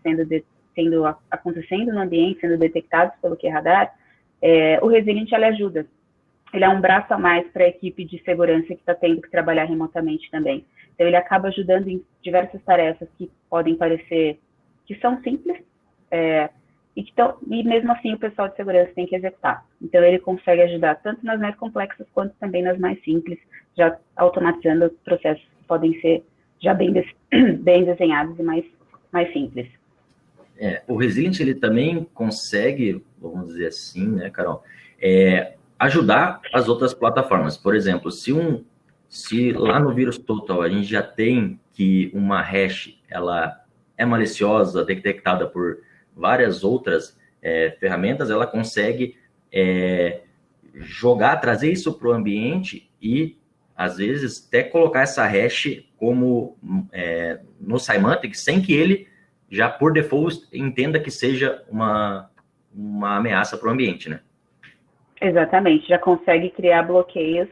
acontecendo no ambiente, sendo detectados pelo QRadar, o Resilient ele ajuda. Ele é um braço a mais para a equipe de segurança que está tendo que trabalhar remotamente também. Então, ele acaba ajudando em diversas tarefas que podem parecer que são simples, e mesmo assim o pessoal de segurança tem que executar. Então, ele consegue ajudar tanto nas mais complexas quanto também nas mais simples, já automatizando processos que podem ser já bem desenhados e mais simples. O Resilient, ele também consegue, vamos dizer assim, né, Carol, ajudar as outras plataformas. Por exemplo, se lá no VirusTotal a gente já tem que uma hash, ela é maliciosa, detectada por várias outras ferramentas, ela consegue trazer isso para o ambiente e, às vezes, até colocar essa hash como no Symantec, sem que ele já, por default, entenda que seja uma ameaça para o ambiente, né? Exatamente, já consegue criar bloqueios.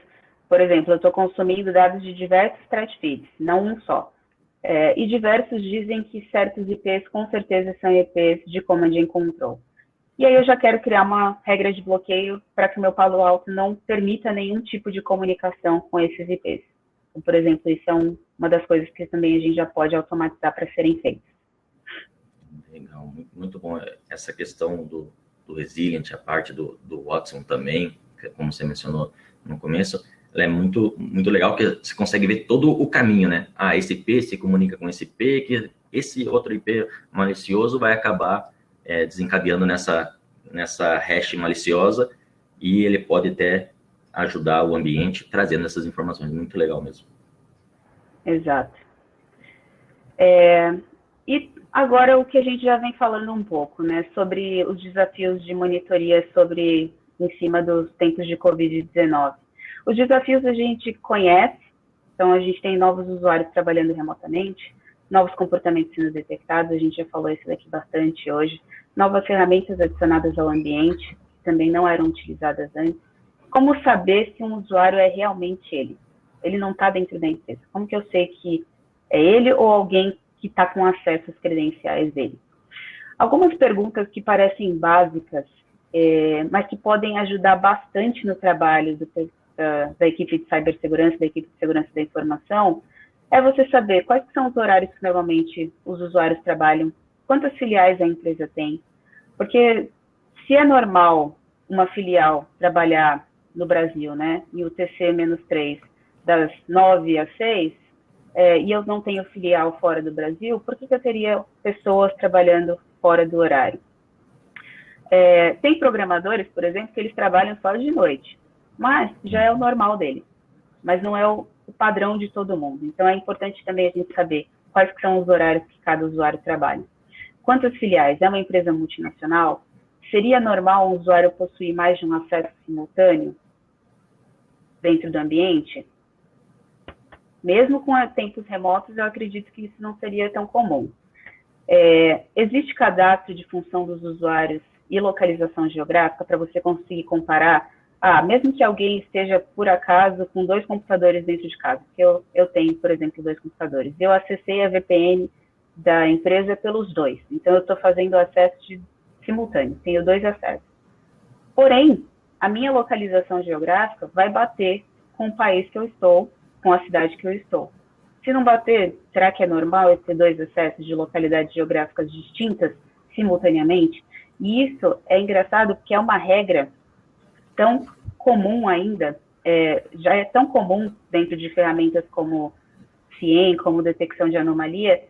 Por exemplo, eu estou consumindo dados de diversos threat feeds, não um só. E diversos dizem que certos IPs com certeza são IPs de Command and Control. E aí eu já quero criar uma regra de bloqueio para que o meu Palo Alto não permita nenhum tipo de comunicação com esses IPs. Então, por exemplo, isso é uma das coisas que também a gente já pode automatizar para serem feitas. Legal, muito bom essa questão do Resilient, a parte do Watson também, como você mencionou no começo, ela é muito, muito legal, porque você consegue ver todo o caminho, né? Esse IP se comunica com esse IP, que esse outro IP malicioso vai acabar desencadeando nessa hash maliciosa, e ele pode até ajudar o ambiente trazendo essas informações. Muito legal mesmo. Exato. E agora o que a gente já vem falando um pouco, né, sobre os desafios de monitoria em cima dos tempos de Covid-19. Os desafios a gente conhece, então a gente tem novos usuários trabalhando remotamente, novos comportamentos sendo detectados, a gente já falou isso daqui bastante hoje, novas ferramentas adicionadas ao ambiente, que também não eram utilizadas antes. Como saber se um usuário é realmente ele? Ele não está dentro da empresa. Como que eu sei que é ele ou alguém que está com acesso às credenciais dele? Algumas perguntas que parecem básicas, mas que podem ajudar bastante no trabalho da equipe de cibersegurança, da equipe de segurança da informação, é você saber quais são os horários que normalmente os usuários trabalham, quantas filiais a empresa tem, porque se é normal uma filial trabalhar no Brasil, né, em UTC-3, das 9 às 6, e eu não tenho filial fora do Brasil, por que eu teria pessoas trabalhando fora do horário? Tem programadores, por exemplo, que eles trabalham só de noite, mas já é o normal dele, mas não é o padrão de todo mundo. Então, é importante também a gente saber quais são os horários que cada usuário trabalha. Quantas filiais? É uma empresa multinacional? Seria normal um usuário possuir mais de um acesso simultâneo dentro do ambiente? Mesmo com tempos remotos, eu acredito que isso não seria tão comum. Existe cadastro de função dos usuários e localização geográfica para você conseguir comparar? Mesmo que alguém esteja, por acaso, com 2 computadores dentro de casa, que eu tenho, por exemplo, 2 computadores. Eu acessei a VPN da empresa pelos 2. Então, eu estou fazendo acesso simultâneo, tenho 2 acessos. Porém, a minha localização geográfica vai bater com o país que eu estou, com a cidade que eu estou. Se não bater, será que é normal eu ter 2 acessos de localidades geográficas distintas simultaneamente? E isso é engraçado porque é uma regra tão comum ainda, já é tão comum dentro de ferramentas como CIEM, como detecção de anomalia,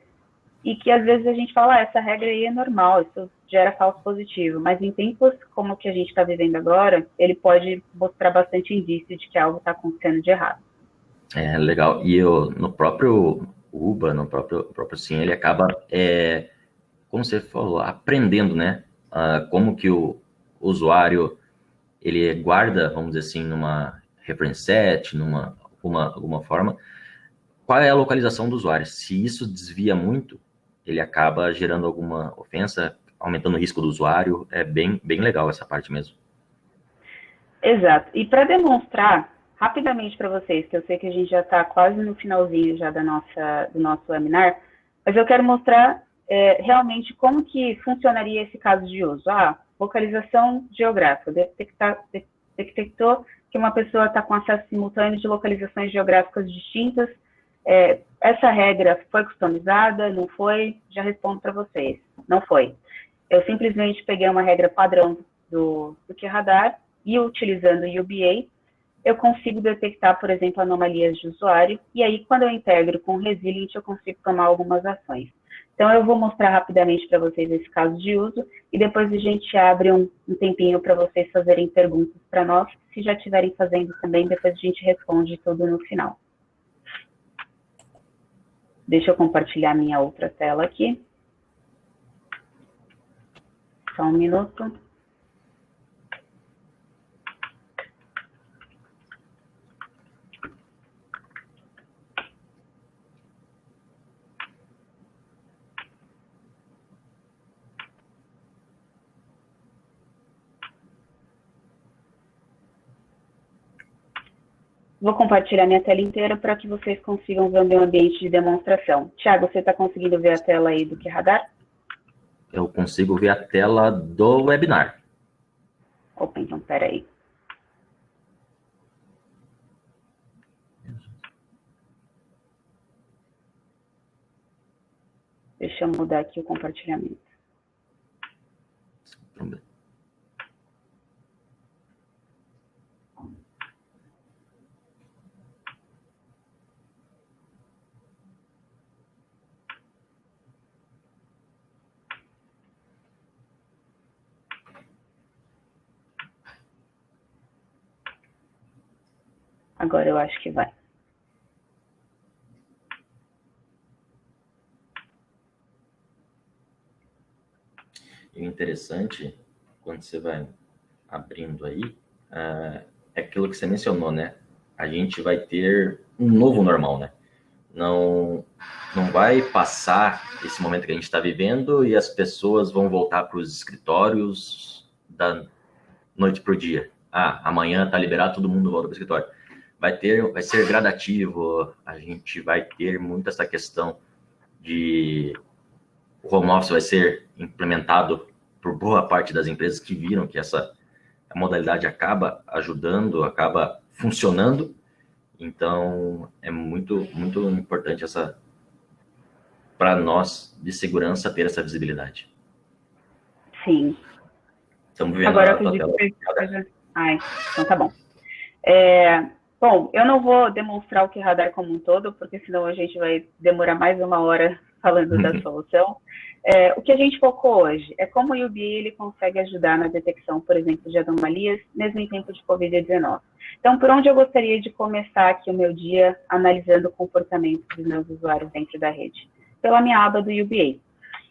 e que às vezes a gente fala, essa regra aí é normal, isso gera falso positivo, mas em tempos como o que a gente está vivendo agora, ele pode mostrar bastante indício de que algo está acontecendo de errado. Legal. E no próprio Uber, no próprio Sim, ele acaba, como você falou, aprendendo, né? Como que o usuário, ele guarda, vamos dizer assim, numa reference set, alguma forma, qual é a localização do usuário. Se isso desvia muito, ele acaba gerando alguma ofensa, aumentando o risco do usuário. É bem, bem legal essa parte mesmo. Exato. E para demonstrar rapidamente para vocês, que eu sei que a gente já está quase no finalzinho já do nosso webinar, mas eu quero mostrar realmente como que funcionaria esse caso de uso. Localização geográfica. Detectou que uma pessoa está com acesso simultâneo de localizações geográficas distintas. Essa regra foi customizada? Não foi? Já respondo para vocês. Não foi. Eu simplesmente peguei uma regra padrão do QRadar e, utilizando o UBA, eu consigo detectar, por exemplo, anomalias de usuário, e aí, quando eu integro com o Resilient, eu consigo tomar algumas ações. Então, eu vou mostrar rapidamente para vocês esse caso de uso, e depois a gente abre um tempinho para vocês fazerem perguntas para nós. Se já estiverem fazendo também, depois a gente responde tudo no final. Deixa eu compartilhar minha outra tela aqui. Só um minuto. Vou compartilhar minha tela inteira para que vocês consigam ver o meu ambiente de demonstração. Thiago, você está conseguindo ver a tela aí do QRadar? Eu consigo ver a tela do webinar. Opa, então, espera aí. Deixa eu mudar aqui o compartilhamento. Agora eu acho que vai. E o interessante, quando você vai abrindo aí, é aquilo que você mencionou, né? A gente vai ter um novo normal, né? Não vai passar esse momento que a gente está vivendo e as pessoas vão voltar para os escritórios da noite para o dia. Amanhã está liberado, todo mundo volta para o escritório. Vai ser gradativo, a gente vai ter muito essa questão de o home office vai ser implementado por boa parte das empresas que viram que a modalidade acaba ajudando, acaba funcionando. Então, é muito, muito importante para nós de segurança ter essa visibilidade. Sim. Estamos vendo agora a tua tela. Então tá bom. Bom, eu não vou demonstrar o QRadar como um todo, porque senão a gente vai demorar mais uma hora falando da solução. O que a gente focou hoje é como o UBA ele consegue ajudar na detecção, por exemplo, de anomalias, mesmo em tempo de Covid-19. Então, por onde eu gostaria de começar aqui o meu dia analisando o comportamento dos meus usuários dentro da rede? Pela minha aba do UBA.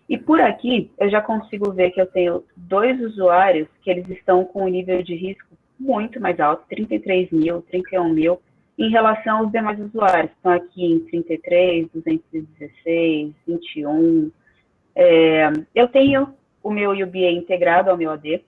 E por aqui, eu já consigo ver que eu tenho 2 usuários que eles estão com um nível de risco muito mais alto, 33 mil, 31 mil, em relação aos demais usuários. Estão aqui em 33, 216, 21. Eu tenho o meu UBA integrado ao meu AD,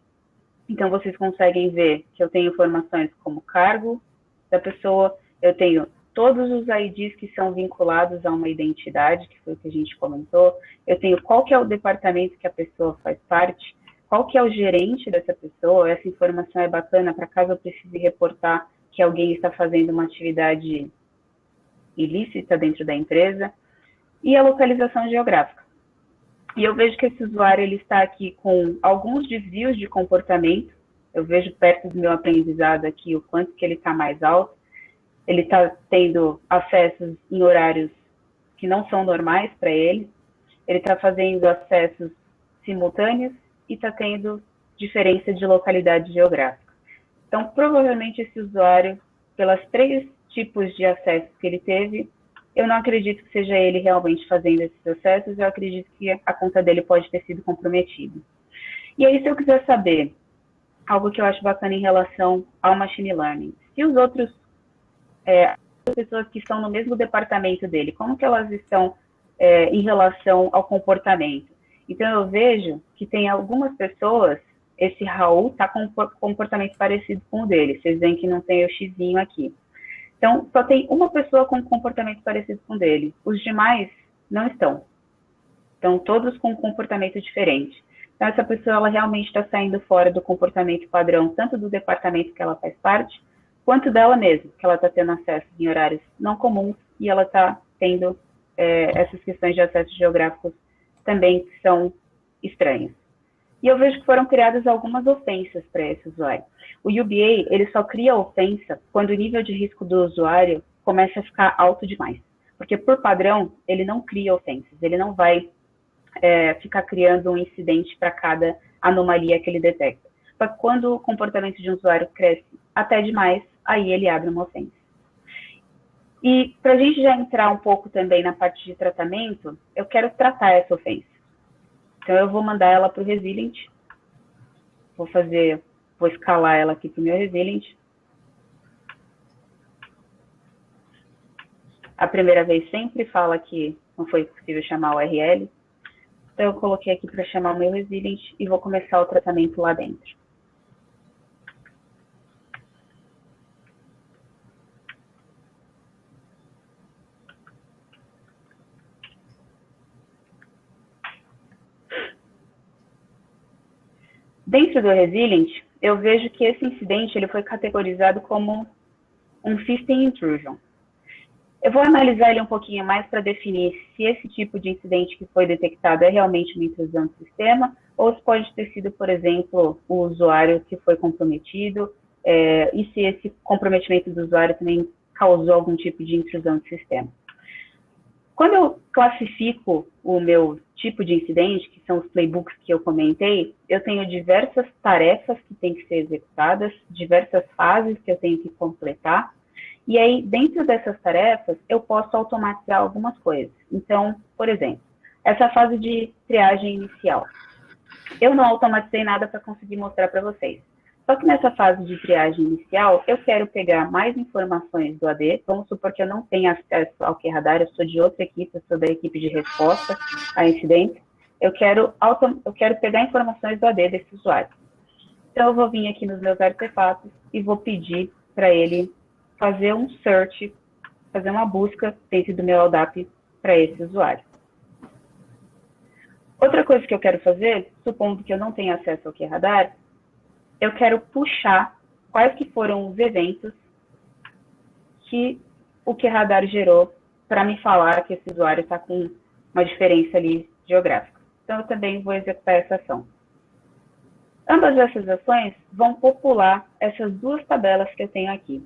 então vocês conseguem ver que eu tenho informações como cargo da pessoa, eu tenho todos os IDs que são vinculados a uma identidade, que foi o que a gente comentou, eu tenho qual que é o departamento que a pessoa faz parte, qual que é o gerente dessa pessoa, essa informação é bacana para caso eu precise reportar que alguém está fazendo uma atividade ilícita dentro da empresa, e a localização geográfica. E eu vejo que esse usuário ele está aqui com alguns desvios de comportamento, eu vejo perto do meu aprendizado aqui o quanto que ele está mais alto, ele está tendo acessos em horários que não são normais para ele está fazendo acessos simultâneos e está tendo diferença de localidade geográfica. Então, provavelmente esse usuário, pelas 3 tipos de acessos que ele teve, eu não acredito que seja ele realmente fazendo esses acessos, eu acredito que a conta dele pode ter sido comprometida. E aí, se eu quiser saber algo que eu acho bacana em relação ao machine learning, se os outros, as pessoas que estão no mesmo departamento dele, como que elas estão em relação ao comportamento? Então, eu vejo que tem algumas pessoas, esse Raul está com um comportamento parecido com o dele, vocês veem que não tem o xizinho aqui. Então, só tem uma pessoa com um comportamento parecido com o dele. Os demais não estão. Então, todos com um comportamento diferente. Então, essa pessoa ela realmente está saindo fora do comportamento padrão, tanto do departamento que ela faz parte, quanto dela mesma, que ela está tendo acesso em horários não comuns e ela está tendo essas questões de acessos geográficos também que são estranhas. E eu vejo que foram criadas algumas ofensas para esse usuário. O UBA, ele só cria ofensa quando o nível de risco do usuário começa a ficar alto demais. Porque, por padrão, ele não cria ofensas. Ele não vai ficar criando um incidente para cada anomalia que ele detecta. Só que quando o comportamento de um usuário cresce até demais, aí ele abre uma ofensa. E para a gente já entrar um pouco também na parte de tratamento, eu quero tratar essa ofensa. Então, eu vou mandar ela para o Resilient. Vou escalar ela aqui para o meu Resilient. A primeira vez sempre fala que não foi possível chamar o URL. Então, eu coloquei aqui para chamar o meu Resilient e vou começar o tratamento lá dentro. Dentro do Resilient, eu vejo que esse incidente ele foi categorizado como um System Intrusion. Eu vou analisar ele um pouquinho mais para definir se esse tipo de incidente que foi detectado é realmente uma intrusão do sistema ou se pode ter sido, por exemplo, o usuário que foi comprometido e se esse comprometimento do usuário também causou algum tipo de intrusão do sistema. Quando eu classifico o meu tipo de incidente, que são os playbooks que eu comentei, eu tenho diversas tarefas que têm que ser executadas, diversas fases que eu tenho que completar, e aí, dentro dessas tarefas, eu posso automatizar algumas coisas. Então, por exemplo, essa fase de triagem inicial. Eu não automatizei nada para conseguir mostrar para vocês. Só que nessa fase de triagem inicial, eu quero pegar mais informações do AD. Vamos supor que eu não tenha acesso ao QRadar, eu sou de outra equipe, eu sou da equipe de resposta a incidentes. Eu quero pegar informações do AD desse usuário. Então, eu vou vir aqui nos meus artefatos e vou pedir para ele fazer um search, fazer uma busca dentro do meu LDAP para esse usuário. Outra coisa que eu quero fazer, supondo que eu não tenha acesso ao QRadar, eu quero puxar quais que foram os eventos que o QRadar gerou para me falar que esse usuário está com uma diferença ali geográfica. Então, eu também vou executar essa ação. Ambas essas ações vão popular essas 2 tabelas que eu tenho aqui.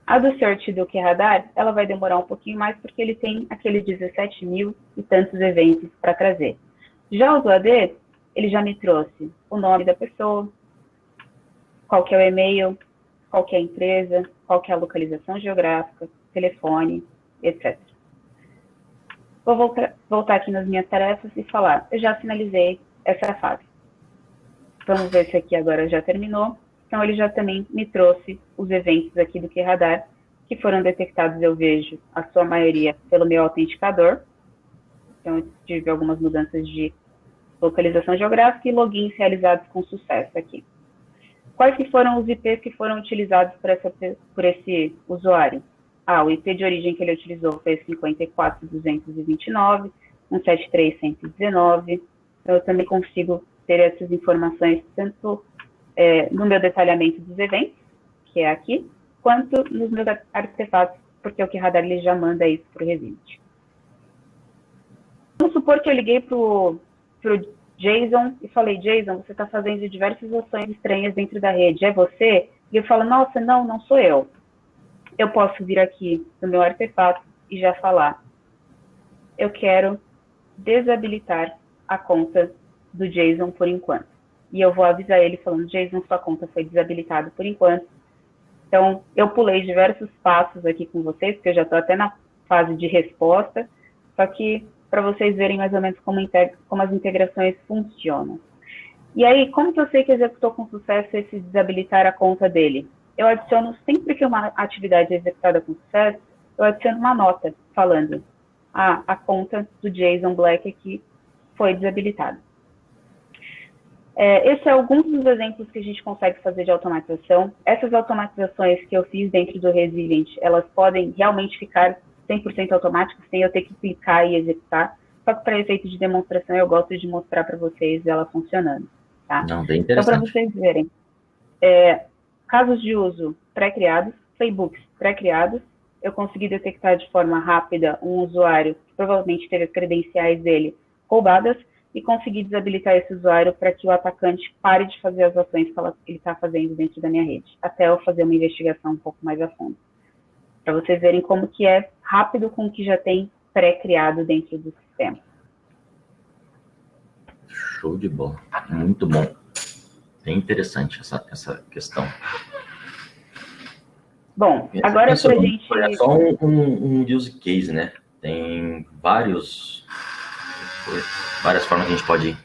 A do search do QRadar, ela vai demorar um pouquinho mais porque ele tem aqueles 17 mil e tantos eventos para trazer. Já o do AD, ele já me trouxe o nome da pessoa, qual que é o e-mail, qual que é a empresa, qual que é a localização geográfica, telefone, etc. Vou voltar aqui nas minhas tarefas e falar, eu já finalizei essa fase. Vamos ver se aqui agora já terminou. Então, ele já também me trouxe os eventos aqui do QRadar, que foram detectados, eu vejo, a sua maioria pelo meu autenticador. Então, eu tive algumas mudanças de localização geográfica e logins realizados com sucesso aqui. Quais que foram os IPs que foram utilizados por esse usuário? O IP de origem que ele utilizou foi 54.229, 173.119. Então, eu também consigo ter essas informações tanto no meu detalhamento dos eventos, que é aqui, quanto nos meus artefatos, porque o QRadar ele já manda isso para o Resilient. Vamos supor que eu liguei para o Jason e falei, Jason, você está fazendo diversas ações estranhas dentro da rede, é você? E eu falo, nossa, não sou eu. Eu posso vir aqui no meu artefato e já falar, eu quero desabilitar a conta do Jason por enquanto. e eu vou avisar ele falando, Jason, sua conta foi desabilitada por enquanto. Então, eu pulei diversos passos aqui com vocês, porque eu já estou até na fase de resposta, só que para vocês verem mais ou menos como as integrações funcionam. E aí, como que eu sei que executou com sucesso esse desabilitar a conta dele? Eu adiciono, sempre que uma atividade é executada com sucesso, eu adiciono uma nota falando, a conta do Jason Black aqui foi desabilitada. Esse é alguns dos exemplos que a gente consegue fazer de automatização. Essas automatizações que eu fiz dentro do Resilient, elas podem realmente ficar 100% automáticas, sem eu ter que clicar e executar. Só que para efeito de demonstração, eu gosto de mostrar para vocês ela funcionando. Tá? Não, bem Então, interessante. para vocês verem, casos de uso pré-criados, playbooks pré-criados, eu consegui detectar de forma rápida um usuário que provavelmente teve as credenciais dele roubadas e consegui desabilitar esse usuário para que o atacante pare de fazer as ações que ele está fazendo dentro da minha rede, até eu fazer uma investigação um pouco mais a fundo. Para vocês verem como que é rápido com o que já tem pré-criado dentro do sistema. Show de bola. Muito bom. Bem interessante essa questão. Bom, agora para a gente... É só um use case, né? Tem várias formas que a gente pode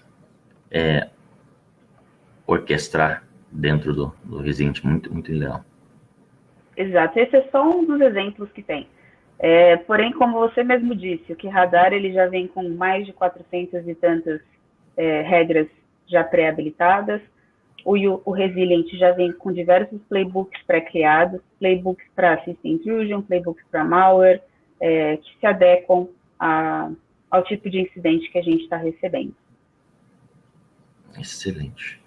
orquestrar dentro do Resilient. Muito, muito legal. Exato. Esse é só um dos exemplos que tem. Porém, como você mesmo disse, o QRadar ele já vem com mais de 400 e tantas regras já pré-habilitadas. O Resilient já vem com diversos playbooks pré-criados, playbooks para System Intrusion, playbooks para malware, que se adequam ao tipo de incidente que a gente está recebendo. Excelente.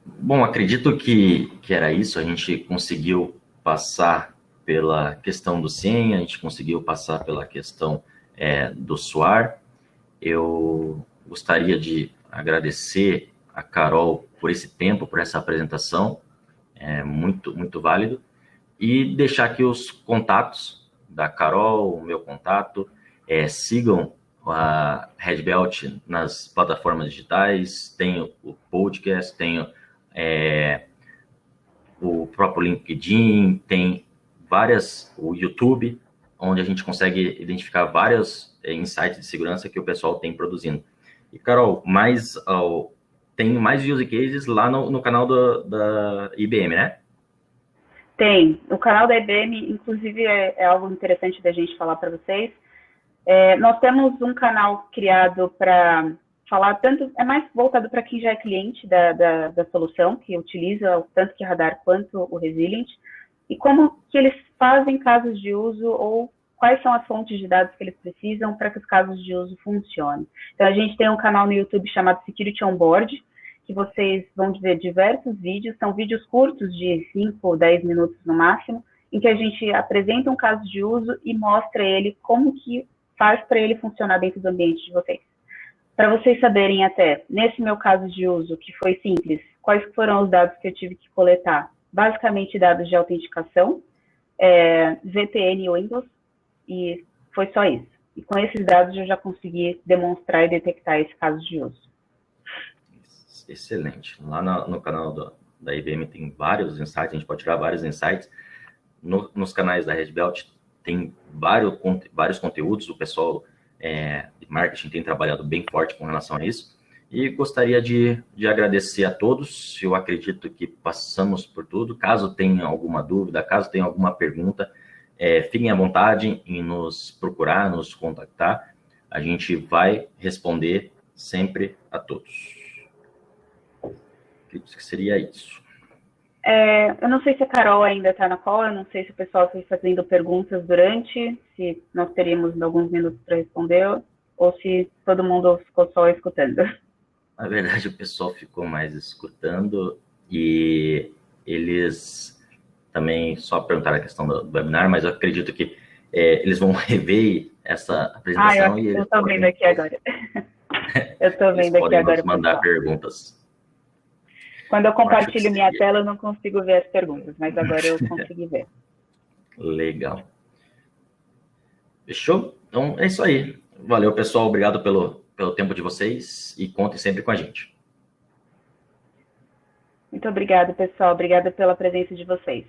Bom, acredito que era isso. A gente conseguiu passar pela questão do SIEM, a gente conseguiu passar pela questão do SOAR. Eu gostaria de agradecer a Carol por esse tempo, por essa apresentação, muito, muito válido, e deixar aqui os contatos da Carol, o meu contato, sigam a Red Belt nas plataformas digitais, tenho o podcast, tenho o próprio LinkedIn, tem o YouTube, onde a gente consegue identificar vários insights de segurança que o pessoal tem produzindo. E, Carol, tem mais use cases lá no canal da IBM, né? Tem. O canal da IBM, inclusive, é algo interessante da gente falar para vocês. Nós temos um canal criado para falar tanto, é mais voltado para quem já é cliente da solução, que utiliza tanto o QRadar quanto o Resilient, e como que eles fazem casos de uso ou quais são as fontes de dados que eles precisam para que os casos de uso funcionem. Então, a gente tem um canal no YouTube chamado Security On Board, que vocês vão ver diversos vídeos, são vídeos curtos de 5 ou 10 minutos no máximo, em que a gente apresenta um caso de uso e mostra ele como que faz para ele funcionar dentro do ambiente de vocês. Para vocês saberem até, nesse meu caso de uso, que foi simples, quais foram os dados que eu tive que coletar? Basicamente dados de autenticação, VPN Windows, e foi só isso. E com esses dados eu já consegui demonstrar e detectar esse caso de uso. Excelente. Lá no canal da IBM tem vários insights, a gente pode tirar vários insights. Nos canais da Red Belt tem vários conteúdos, o pessoal de marketing tem trabalhado bem forte com relação a isso. E gostaria de agradecer a todos. Eu acredito que passamos por tudo. Caso tenha alguma dúvida, caso tenha alguma pergunta, fiquem à vontade em nos procurar, nos contactar. A gente vai responder sempre a todos. Acredito que seria isso. Eu não sei se a Carol ainda está na call, eu não sei se o pessoal foi fazendo perguntas durante, se nós teríamos alguns minutos para responder, ou se todo mundo ficou só escutando. Na verdade, o pessoal ficou mais escutando e eles também só perguntaram a questão do webinar, mas eu acredito que eles vão rever essa apresentação. Eu estou vendo aqui agora. Eu estou vendo aqui agora. Nos mandar perguntas. Quando eu compartilho minha tela, eu não consigo ver as perguntas, mas agora eu consegui ver. Legal. Fechou? Então, é isso aí. Valeu, pessoal. Obrigado pelo tempo de vocês e contem sempre com a gente. Muito obrigada, pessoal. Obrigada pela presença de vocês.